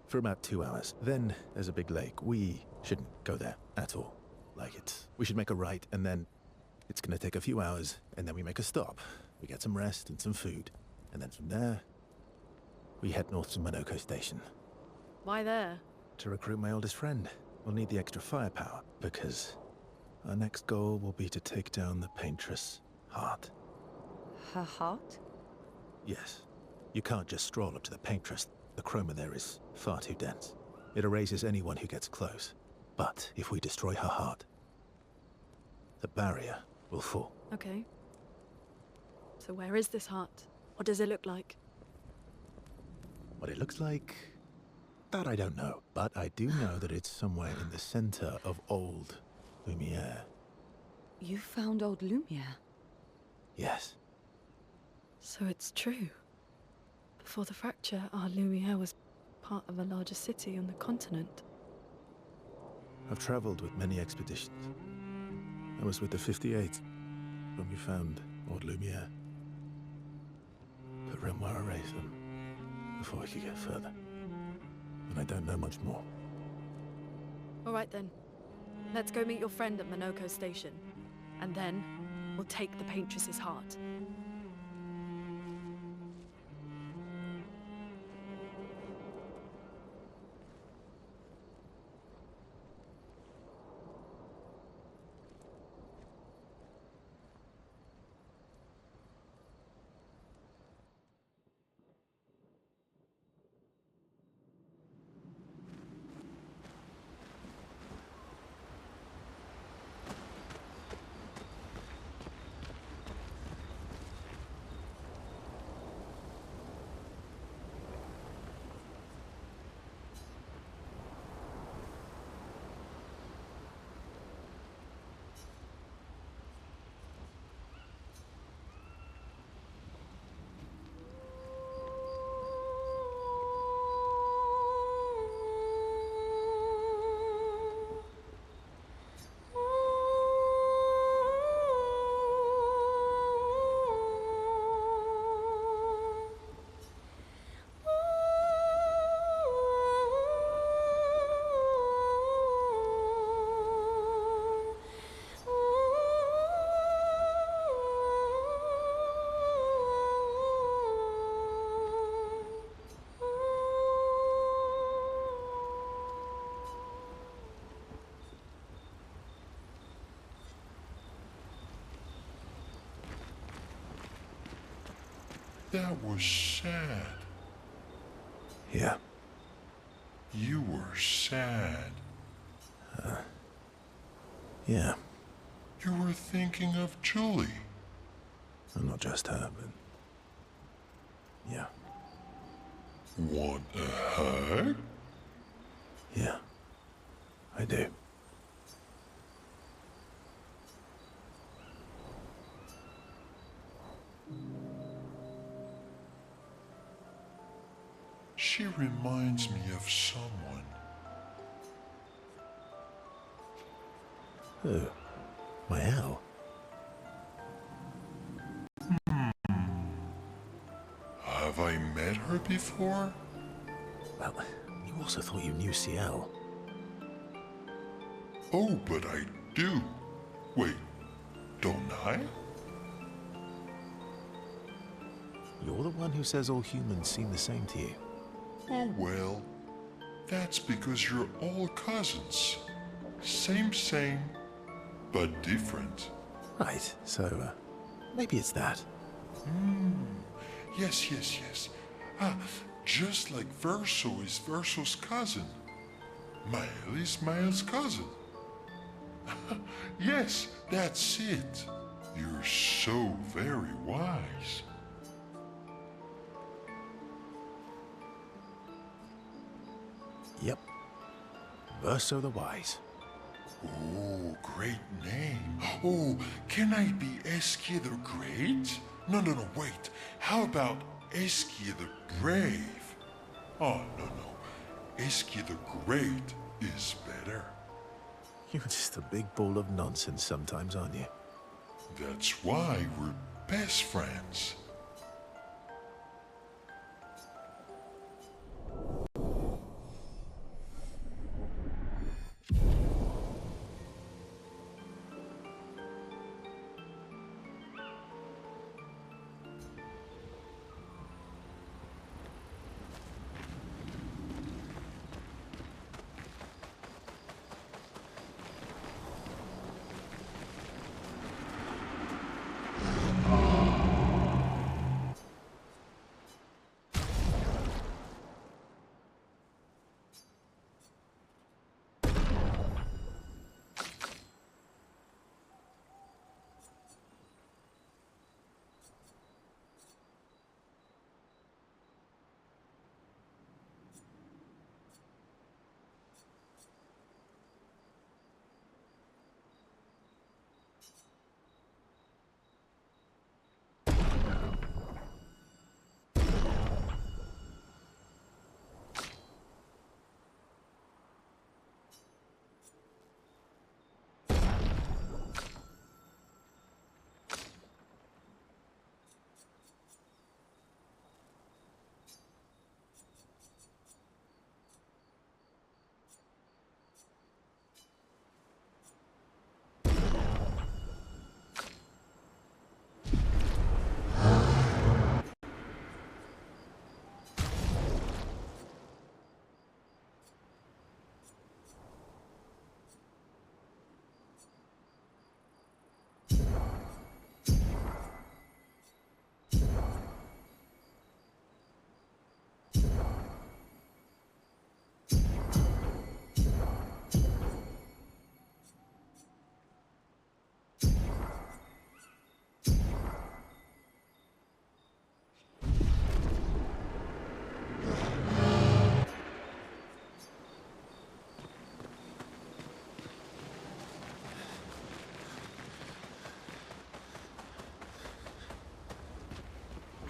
for about 2 hours. Then there's a big lake. We shouldn't go there at all. We should make a right, and then it's gonna take a few hours, and then we make a stop. We get some rest and some food, and then from there, we head north to MONOCO Station. Why there? To recruit my oldest friend. We'll need the extra firepower, because our next goal will be to take down the Paintress Heart. Her heart? Yes. You can't just stroll up to the Paintress. The chroma there is far too dense. It erases anyone who gets close. But if we destroy her heart, the barrier will fall. Okay. So where is this heart? What does it look like? What it looks like, that I don't know. But I do know that it's somewhere in the center of old Lumiere. You found old Lumiere? Yes. So it's true. Before the fracture, our Lumiere was part of a larger city on the continent. I've traveled with many expeditions. I was with the 58th when we found old Lumiere. But Renoir erased them before we could get further. And I don't know much more. All right then. Let's go meet your friend at MONOCO Station. And then, we'll take the Paintress's heart. That was sad. Yeah. You were sad. Yeah. You were thinking of Julie. Well, not just her, but... yeah. Want a hug? Yeah. I do. She reminds me of someone. Who? My owl? Have I met her before? Well, you also thought you knew CL. Oh, but I do. Wait, don't I? You're the one who says all humans seem the same to you. Oh well, that's because you're all cousins. Same, but different. Right, so, maybe it's that. Yes. Just like Verso is Verso's cousin. Mael is Mael's cousin. Yes, that's it. You're so very wise. Yep. Verso the Wise. Oh, great name. Oh, can I be Eskia the Great? No, wait. How about Eskia the Brave? Oh, no. Eskia the Great is better. You're just a big ball of nonsense sometimes, aren't you? That's why we're best friends.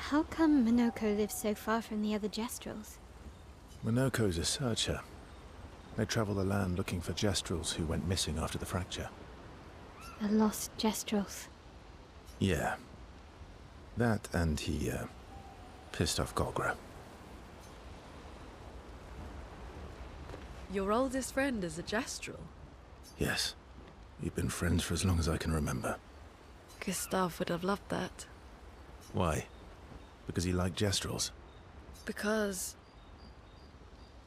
How come Monoco lives so far from the other Gestrels? MONOCO'S a searcher. They travel the land looking for Gestrels who went missing after the fracture. The lost Gestrels. Yeah. That and he, pissed off Golgra. Your oldest friend is a Gestrel. Yes. We've been friends for as long as I can remember. Gustav would have loved that. Why? Because he liked Gestrels? Because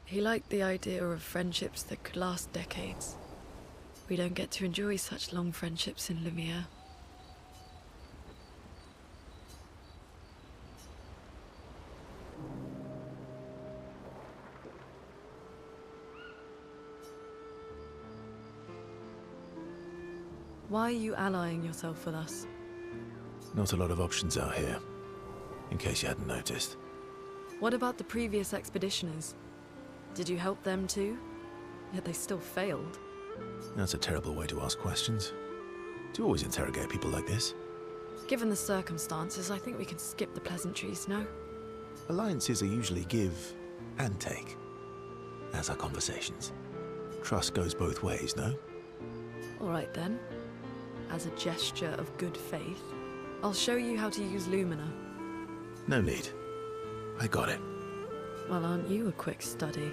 he liked the idea of friendships that could last decades. We don't get to enjoy such long friendships in Lumiere. Why are you allying yourself with us? Not a lot of options out here, in case you hadn't noticed. What about the previous expeditioners? Did you help them too? Yet they still failed. That's a terrible way to ask questions. Do you always interrogate people like this? Given the circumstances, I think we can skip the pleasantries, no? Alliances are usually give and take, as are conversations. Trust goes both ways, no? All right then. As a gesture of good faith, I'll show you how to use Lumina. No need. I got it. Well, aren't you a quick study?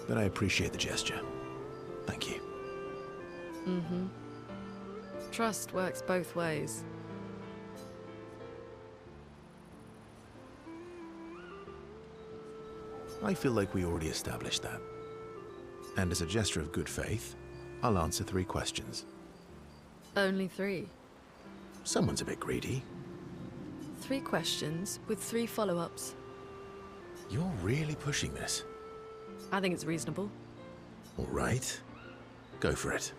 But I appreciate the gesture. Thank you. Mm-hmm. Trust works both ways. I feel like we already established that. And as a gesture of good faith, I'll answer 3 questions. Only 3. Someone's a bit greedy. 3 questions with 3 follow-ups. You're really pushing this. I think it's reasonable. All right. Go for it.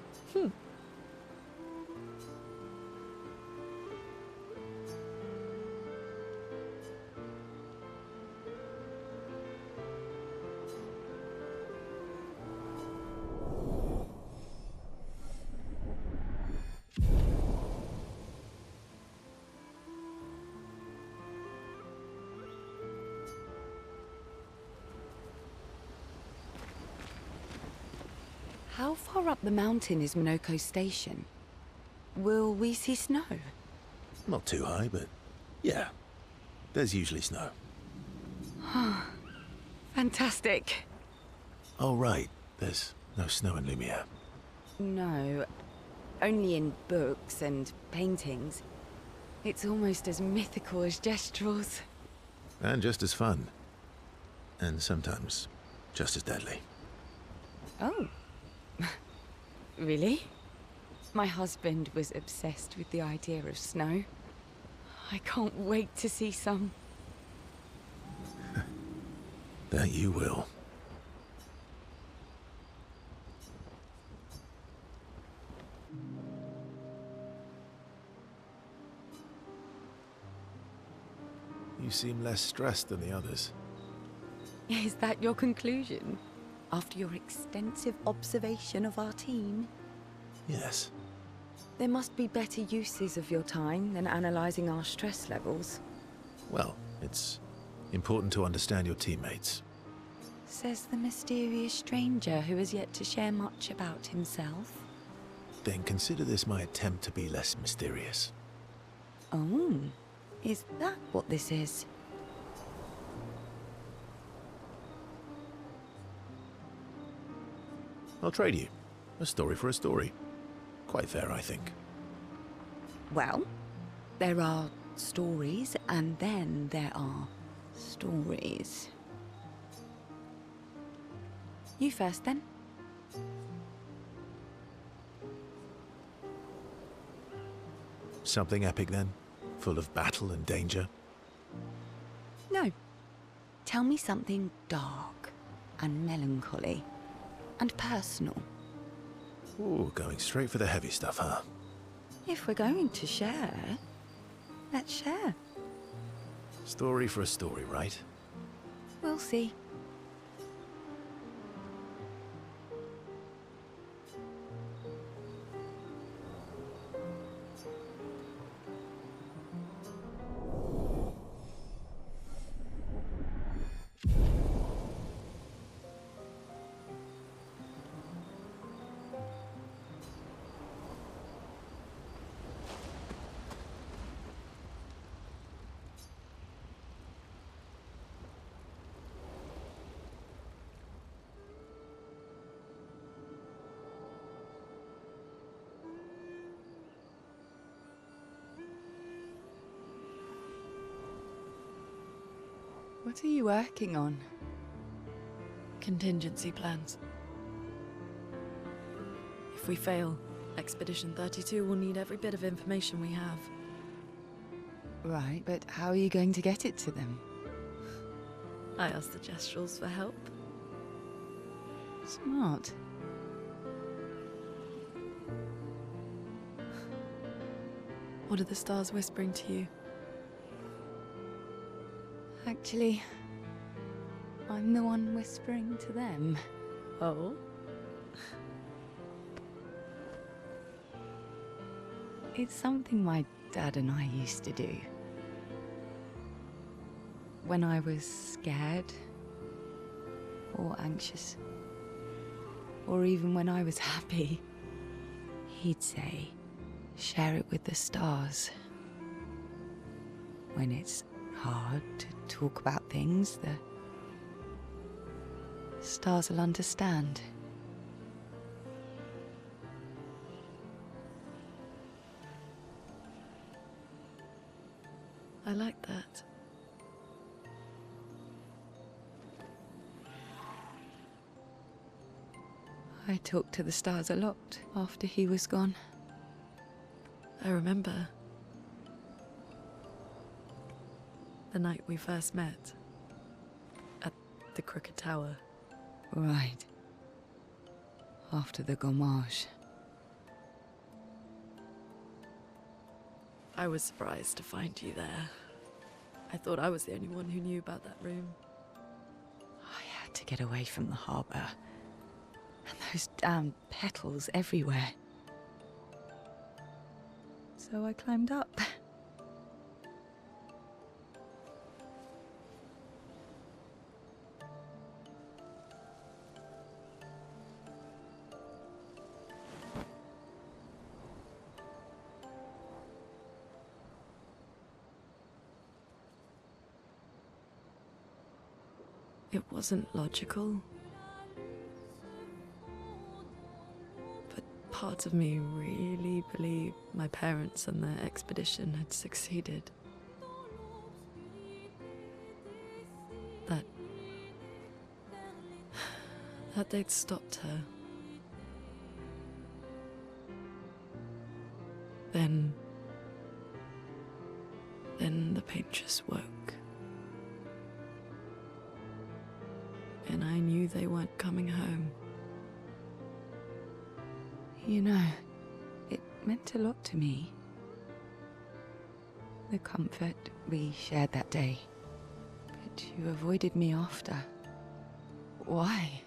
How far up the mountain is Monoco'S station? Will we see snow? Not too high, but yeah. There's usually snow. Fantastic. Oh, right. There's no snow in Lumiere. No, only in books and paintings. It's almost as mythical as Gestrels. And just as fun. And sometimes just as deadly. Oh. Really? My husband was obsessed with the idea of snow. I can't wait to see some. That you will. You seem less stressed than the others. Is that your conclusion? After your extensive observation of our team? Yes. There must be better uses of your time than analyzing our stress levels. Well, it's important to understand your teammates. Says the mysterious stranger who has yet to share much about himself. Then consider this my attempt to be less mysterious. Oh, is that what this is? I'll trade you. A story for a story. Quite fair, I think. Well, there are stories, and then there are stories. You first, then. Something epic, then? Full of battle and danger? No. Tell me something dark and melancholy and personal. Ooh, going straight for the heavy stuff, huh? If we're going to share, let's share. Story for a story, right? We'll see. What are you working on? Contingency plans. If we fail, Expedition 32 will need every bit of information we have. Right, but how are you going to get it to them? I asked the Gestrals for help. Smart. What are the stars whispering to you? Actually, I'm the one whispering to them. Oh? It's something my dad and I used to do. When I was scared, or anxious, or even when I was happy, he'd say, share it with the stars. When it's hard to talk about things, the stars will understand. I like that. I talked to the stars a lot after he was gone. I remember the night we first met at the Crooked Tower. Right. After the gommage. I was surprised to find you there. I thought I was the only one who knew about that room. I had to get away from the harbour. And those damn petals everywhere. So I climbed up. It wasn't logical. But part of me really believed my parents and their expedition had succeeded. That they'd stopped her. Then the paint just woke. And I knew they weren't coming home. You know, it meant a lot to me. The comfort we shared that day. But you avoided me after. Why?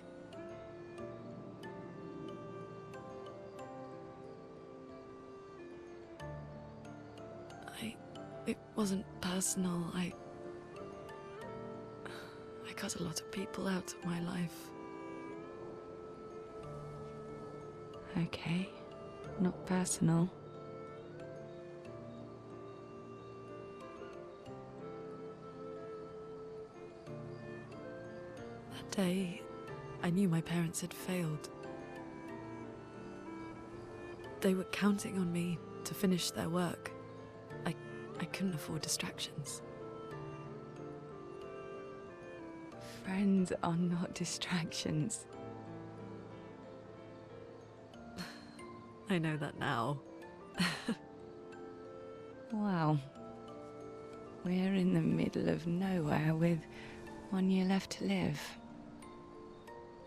It wasn't personal. I cut a lot of people out of my life. Okay, not personal. That day, I knew my parents had failed. They were counting on me to finish their work. I couldn't afford distractions. Friends are not distractions. I know that now. Wow. We're in the middle of nowhere with 1 year left to live.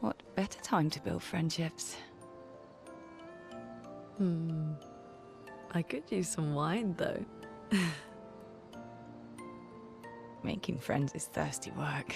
What better time to build friendships? I could use some wine, though. Making friends is thirsty work.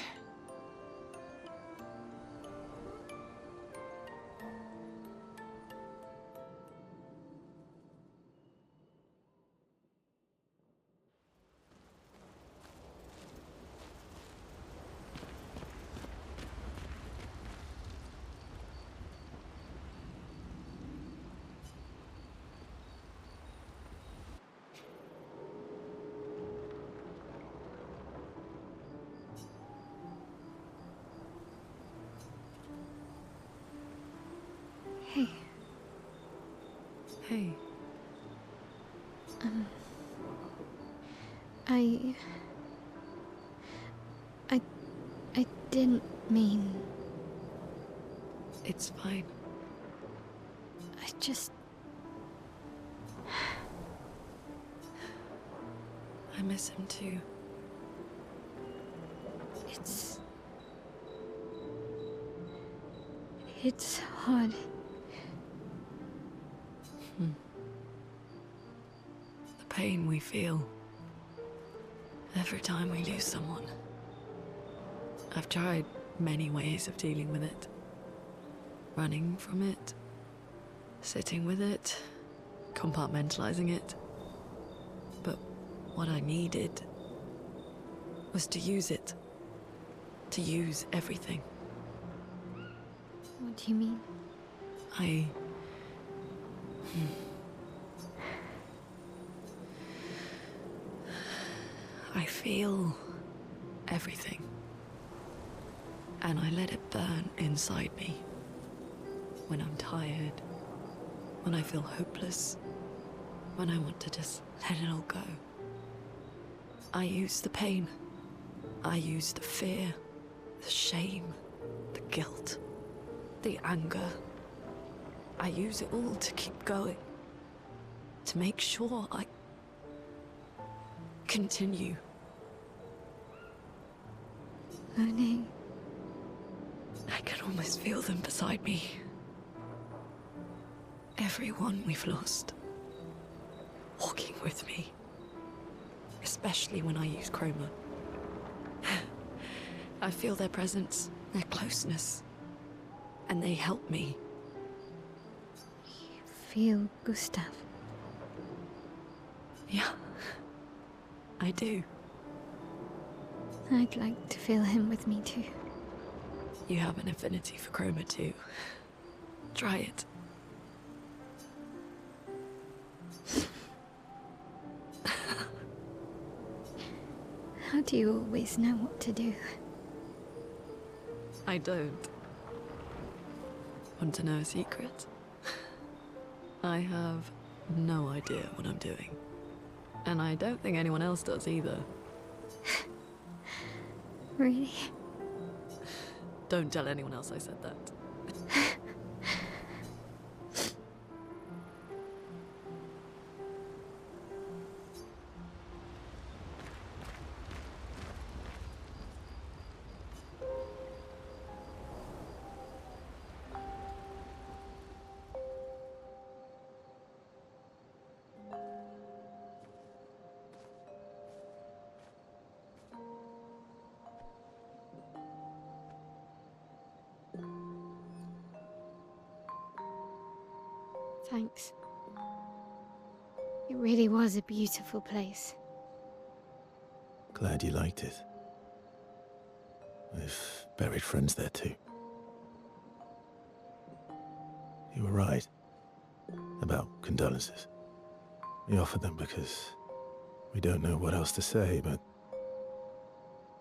Hey, Hey, I didn't mean... It's fine. I just... I miss him too. It's hard. The pain we feel every time we lose someone. I've tried many ways of dealing with it. Running from it, sitting with it, compartmentalizing it. But what I needed was to use it. To use everything. What do you mean? I feel everything. And I let it burn inside me. When I'm tired, when I feel hopeless, when I want to just let it all go. I use the pain. I use the fear, the shame, the guilt, the anger. I use it all to keep going. To make sure I continue. Monet. I can almost feel them beside me. Everyone we've lost. Walking with me. Especially when I use chroma. I feel their presence, their closeness. And they help me. You feel Gustav? Yeah, I do. I'd like to feel him with me too. You have an affinity for chroma too. Try it. How do you always know what to do? I don't. Want to know a secret? I have no idea what I'm doing. And I don't think anyone else does either. Really? Don't tell anyone else I said that. Thanks. It really was a beautiful place. Glad you liked it. We've buried friends there too. You were right about condolences. We offered them because we don't know what else to say, but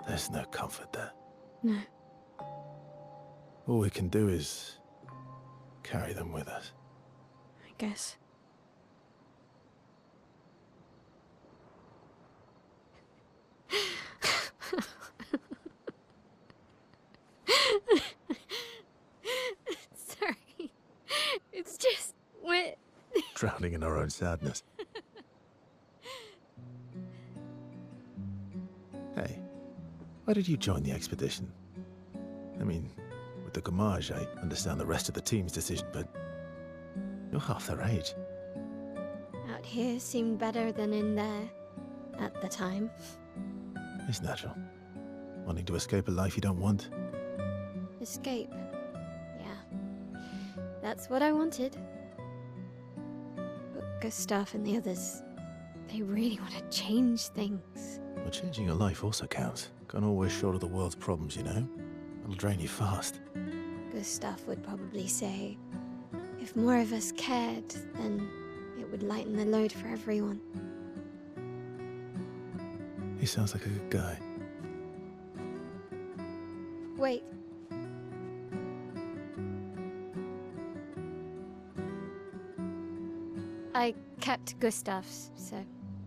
there's no comfort there. No. All we can do is carry them with us. I guess. Sorry. It's just wet. Drowning in our own sadness. Hey, why did you join the expedition? I mean, with the Gamage, I understand the rest of the team's decision, but you're half their age. Out here seemed better than in there at the time. It's natural. Wanting to escape a life you don't want. Escape. Yeah. That's what I wanted. But Gustav and the others, they really want to change things. But changing your life also counts. Can't always shoulder the world's problems, you know? It'll drain you fast. Gustav would probably say, if more of us cared, then it would lighten the load for everyone. He sounds like a good guy. Wait. I kept Gustav's, so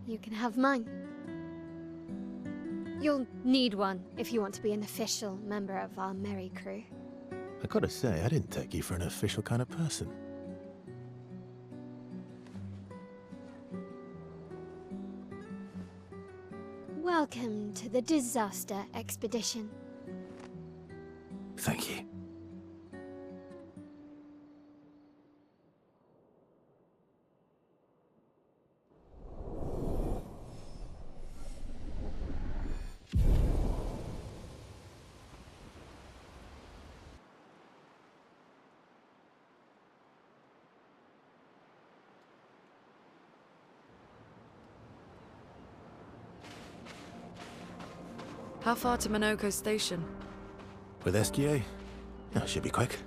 you can have mine. You'll need one if you want to be an official member of our merry crew. I gotta say, I didn't take you for an official kind of person. Welcome to the disaster expedition. Thank you. How far to MONOCO'S station? With SGA? That should be quick.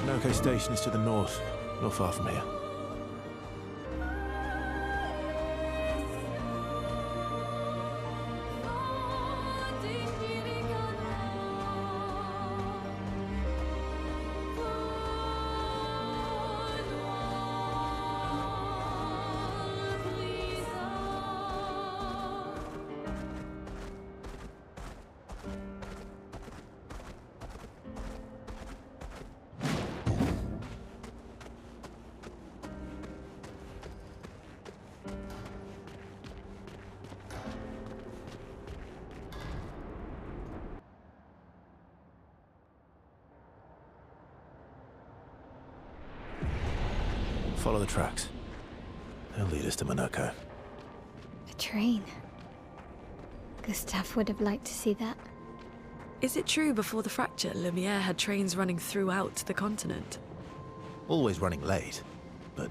MONOCO station is to the north, not far from here. Follow the tracks. They'll lead us to MONOCO. A train. Gustav would have liked to see that. Is it true before the fracture, Lumiere had trains running throughout the continent? Always running late, but...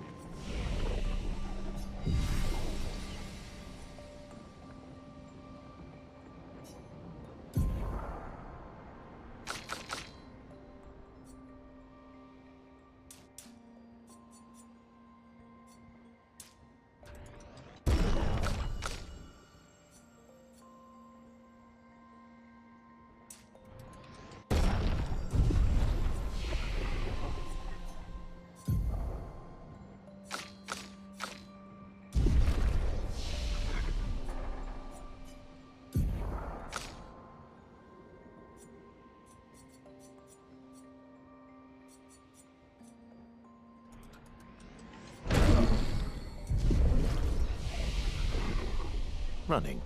Running.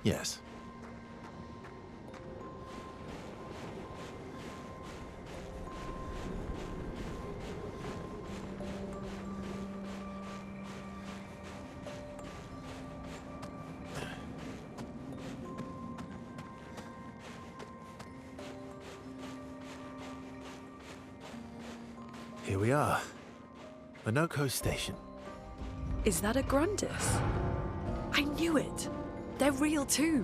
Yes. Here we are. MONOCO'S station. Is that a Grundis? I knew it! They're real too!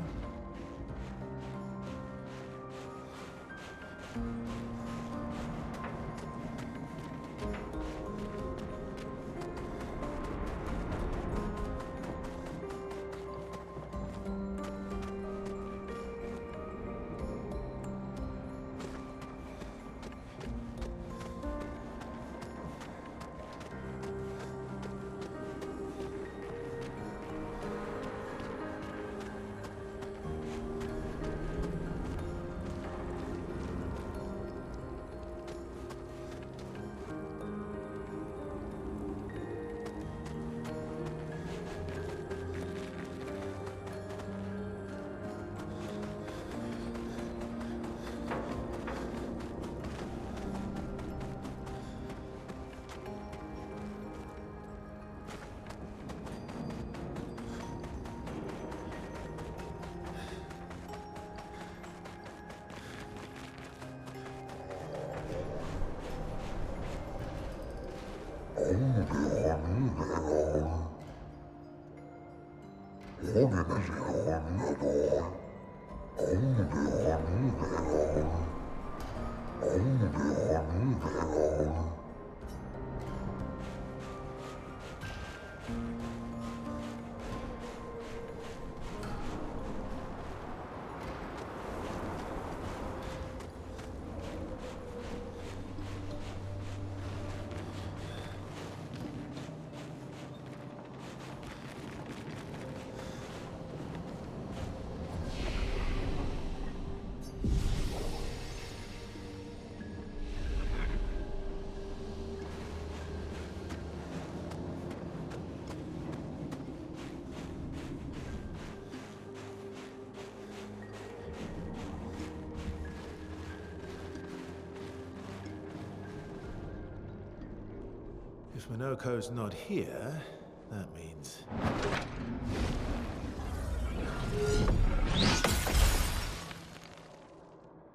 If MONOCO'S not here, that means...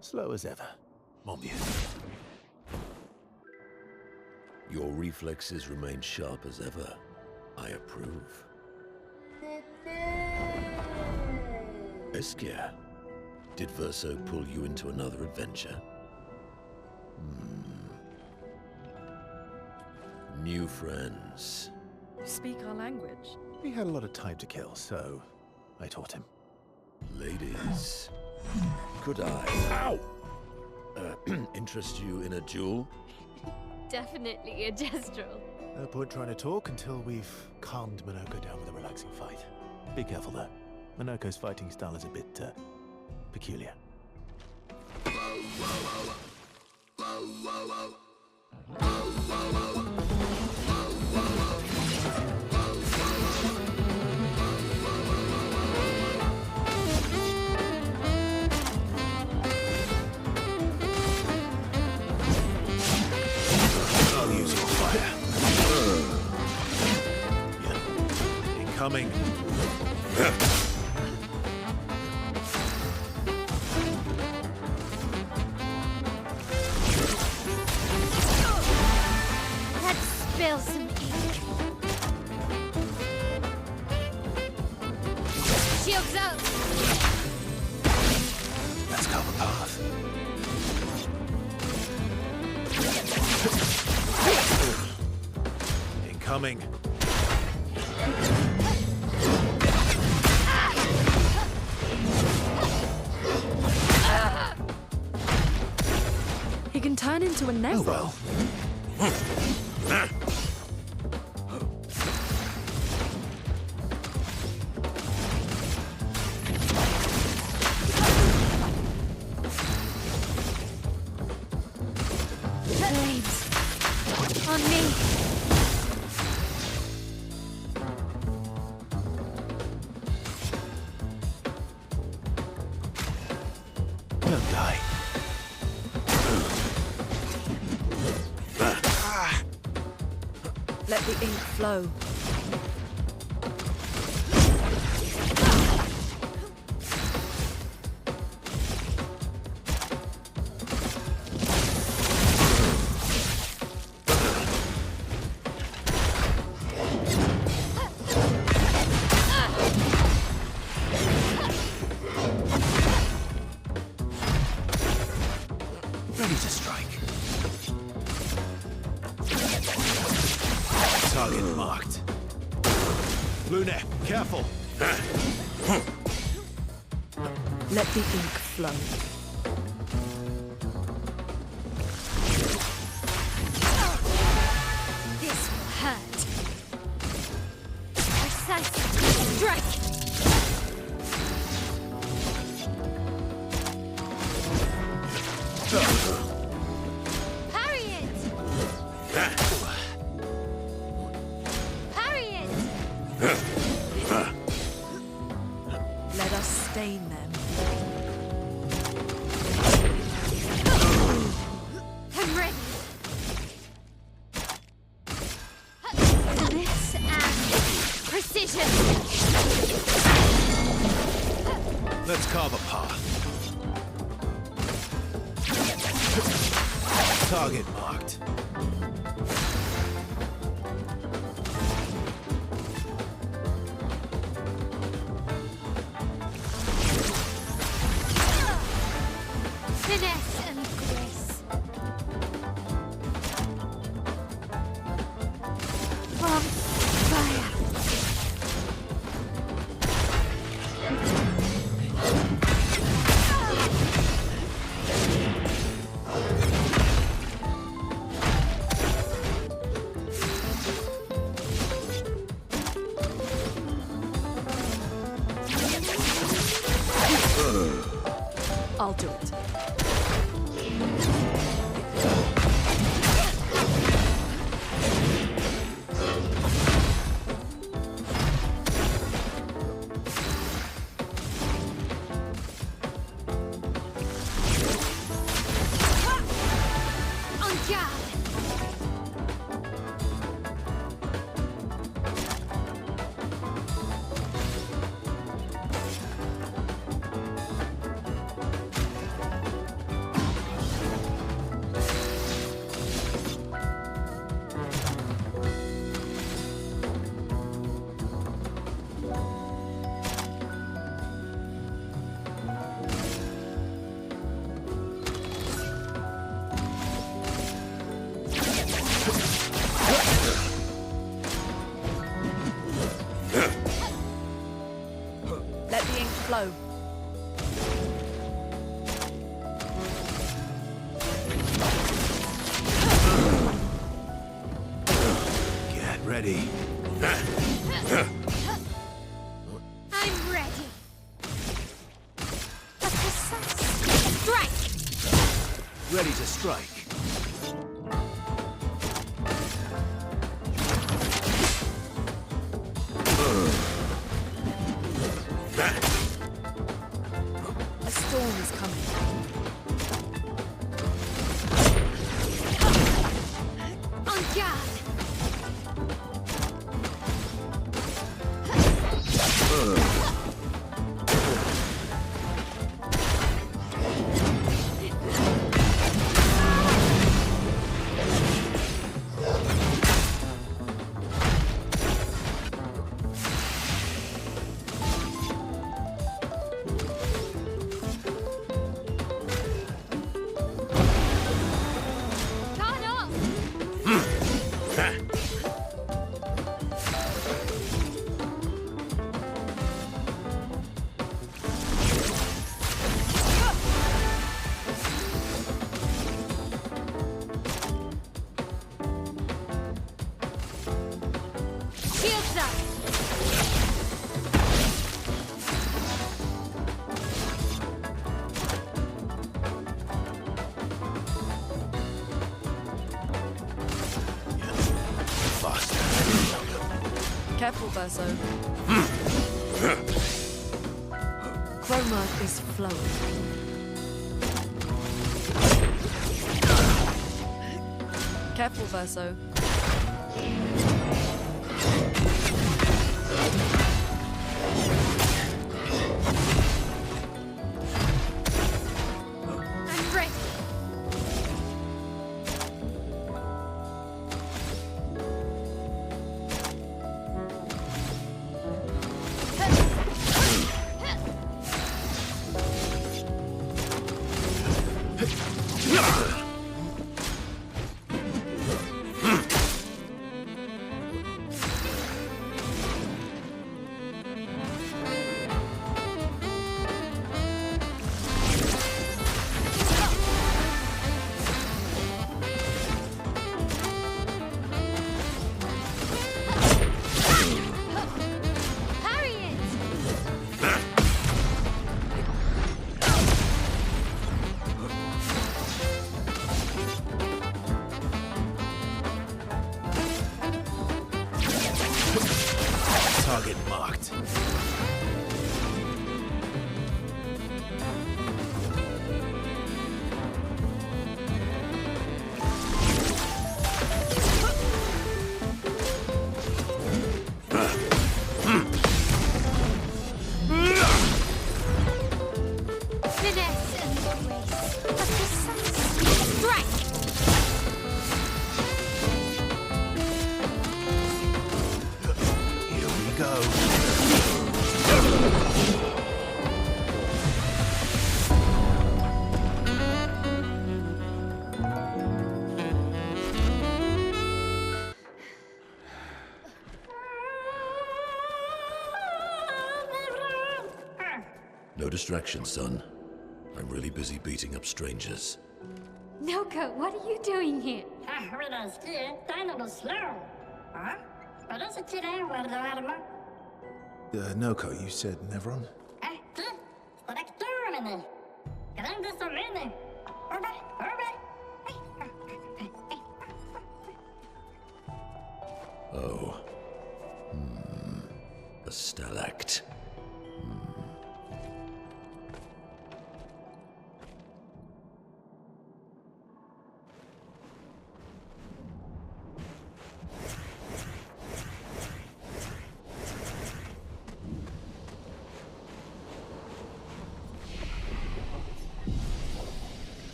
slow as ever, mon vieux. Your reflexes remain sharp as ever. I approve. Esquire, did Verso pull you into another adventure? New friends. You speak our language. He had a lot of time to kill, so I taught him. Ladies, could I, interest you in a duel? Definitely a gestural. No point trying to talk until we've calmed Monoco down with a relaxing fight. Be careful though. Monoco's fighting style is a bit, peculiar. I'll use your fire. Yeah. Incoming. Let's spill some ink. Shields up. Let's cover path. Incoming. He can turn into a Nephil. Oh well. Flames. On me. Don't die. Let the ink flow. Ready to strike. Target marked. Lune, careful. Let the ink flow. This will hurt. Precise strike. Parry it. Parry it. Let us stain them. I'm ready. This and precision. Let's carve a path. Target marked. I'll do it. En garde! Let the ink flow. Get ready. I'm ready. A precise strike! Ready to strike. A storm is coming. En garde! Caught up! Shields up! Faster. Careful, Verso. Chroma is flowing. Careful, Verso. I'm ready! Parry it! Target marked. Finesse and grace. A precise strike! Here we go. No distraction, son. I'm really busy beating up strangers. Noko, what are you doing here? Noko, you said Nevron? Oh. A stalact.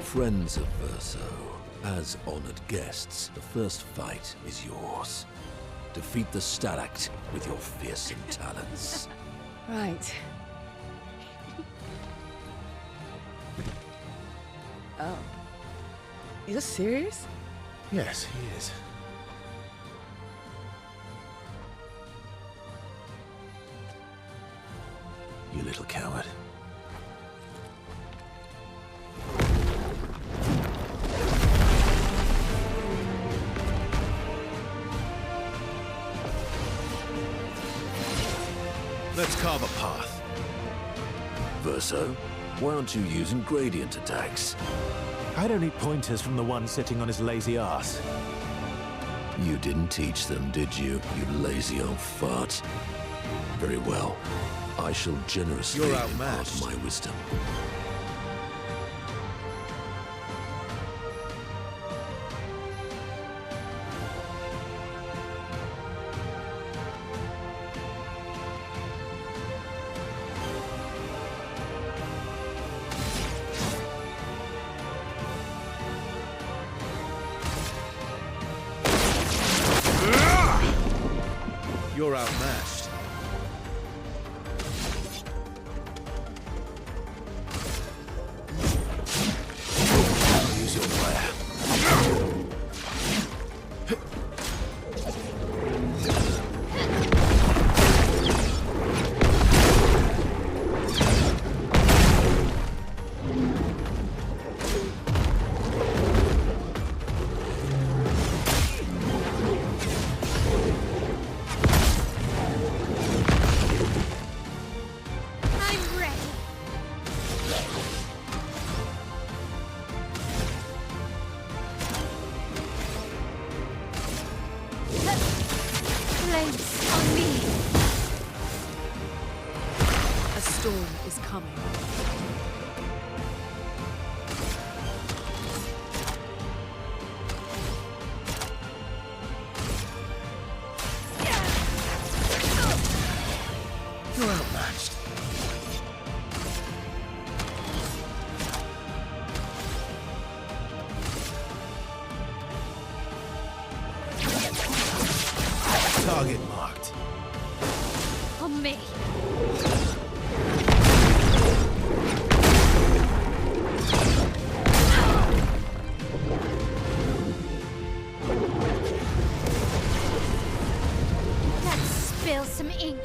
Friends of Verso, as honored guests, the first fight is yours. Defeat the Stalact with your fearsome talents. Right. Oh. You're serious? Yes, he is. You little coward. Let's carve a path. Verso, why aren't you using gradient attacks? I don't need pointers from the one sitting on his lazy ass. You didn't teach them, did you, you lazy old fart? Very well. I shall generously You're impart outmatched. my wisdom. You're outmatched. Use your fire. I'm ready. Flames on me. A storm is coming. You're outmatched. Target marked. On me. Let's spill some ink.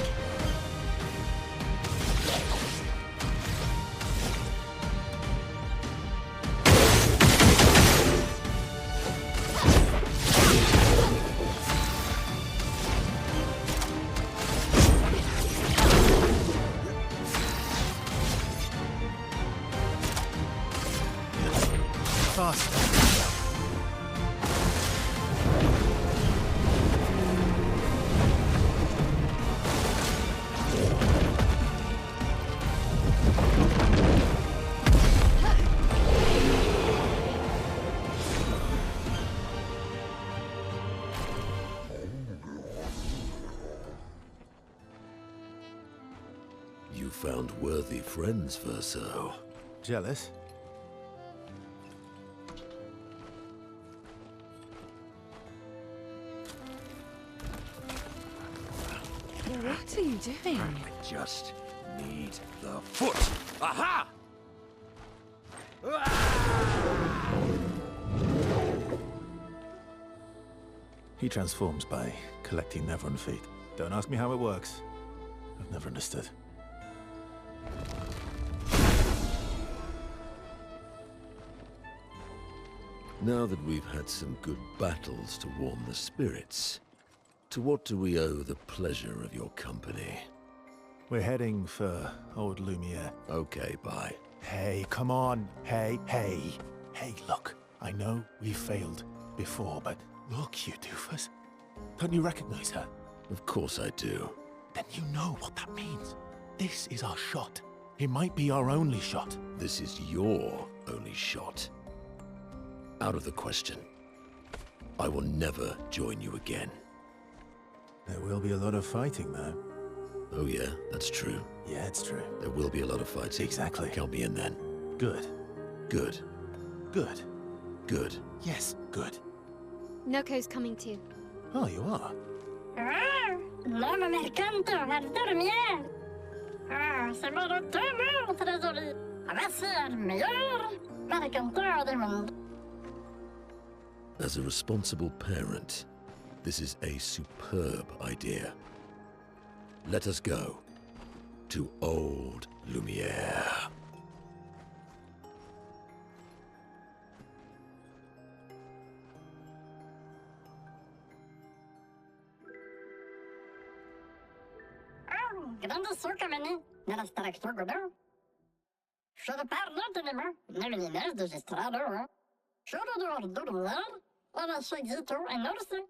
Fast. You found worthy friends, Verso. Jealous? What are you doing? I just need the foot. Aha! He transforms by collecting Nevron feet. Don't ask me how it works. I've never understood. Now that we've had some good battles to warm the spirits, to what do we owe the pleasure of your company? We're heading for old Lumiere. Okay, bye. Hey, come on. Hey. Hey, look. I know we failed before, but look, you doofus. Don't you recognize her? Of course I do. Then you know what that means. This is our shot. It might be our only shot. This is your only shot. Out of the question. I will never join you again. There will be a lot of fighting, though. Oh yeah, that's true. Yeah, it's true. There will be a lot of fighting. Exactly. Count me in then. Good. Good. Good. Good. Yes, good. Noco's coming too. Oh, you are? No me encanta dormir. Se me retomo, trésorier. A ver si el mejor mercantor del mundo. As a responsible parent, this is a superb idea. Let us go to old Lumiere. Grande succa veni, nella streccia godò. Should have parled anymore, never the nest is estrado. Should have do there, and I should get to and notice it.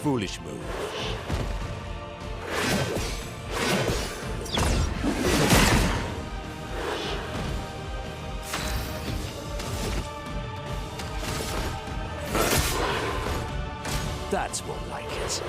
foolish move. That's more like it.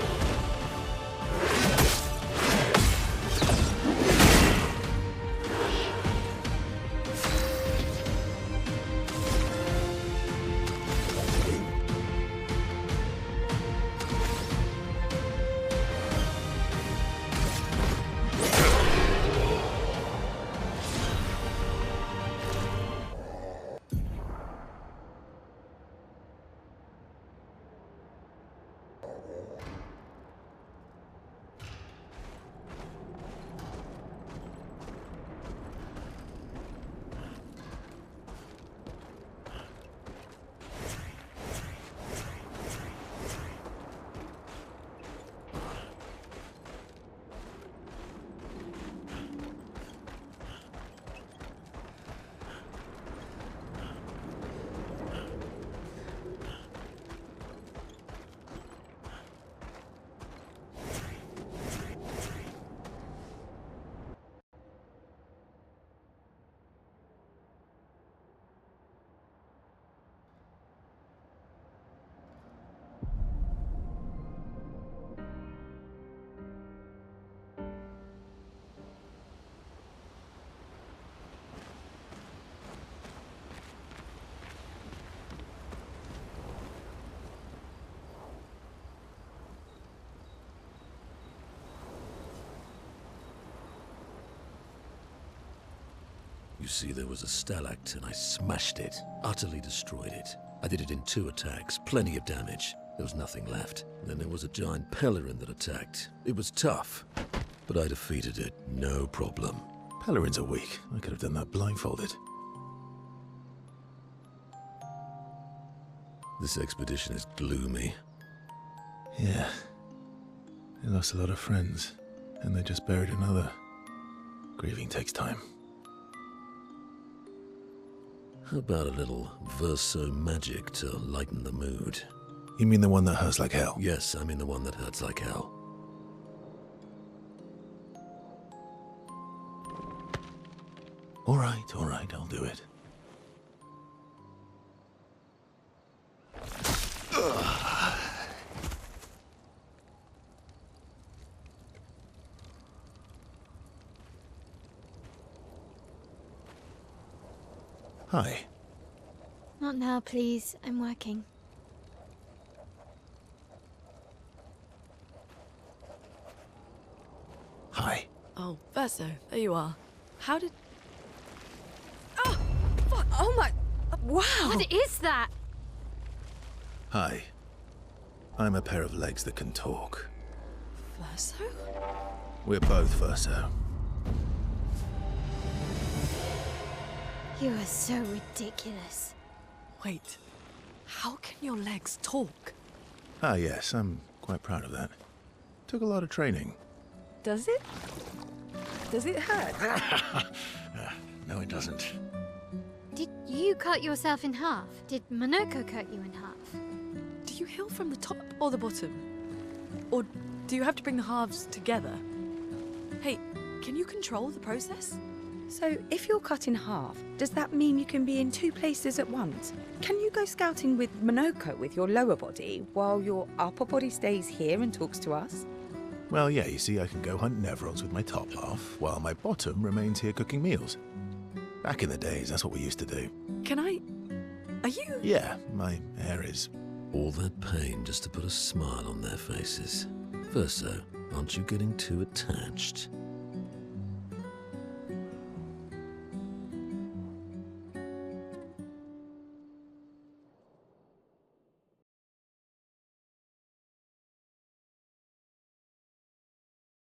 You see, there was a stalact, and I smashed it, utterly destroyed it. I did it in 2 attacks, plenty of damage. There was nothing left. And then there was a giant Pelerin that attacked. It was tough, but I defeated it, no problem. Pelerins are weak. I could have done that blindfolded. This expedition is gloomy. Yeah. They lost a lot of friends, and they just buried another. Grieving takes time. How about a little VERSO magic to lighten the mood? You mean the one that hurts like hell? Yes, I mean the one that hurts like hell. All right, I'll do it. Hi. Not now, please. I'm working. Hi. Oh, Verso, there you are. How did... Oh, fuck! Oh my... Wow! What is that? Hi. I'm a pair of legs that can talk. Verso? We're both Verso. You are so ridiculous. Wait, how can your legs talk? Ah, yes, I'm quite proud of that. Took a lot of training. Does it? Does it hurt? No, it doesn't. Did you cut yourself in half? Did Monoko cut you in half? Do you heal from the top or the bottom? Or do you have to bring the halves together? Hey, can you control the process? So, if you're cut in half, does that mean you can be in 2 places at once? Can you go scouting with Monoko with your lower body, while your upper body stays here and talks to us? Well, yeah, you see, I can go hunt Nevrons with my top half, while my bottom remains here cooking meals. Back in the days, that's what we used to do. Can I... Are you... Yeah, my hair is... All that pain just to put a smile on their faces. Verso, aren't you getting too attached?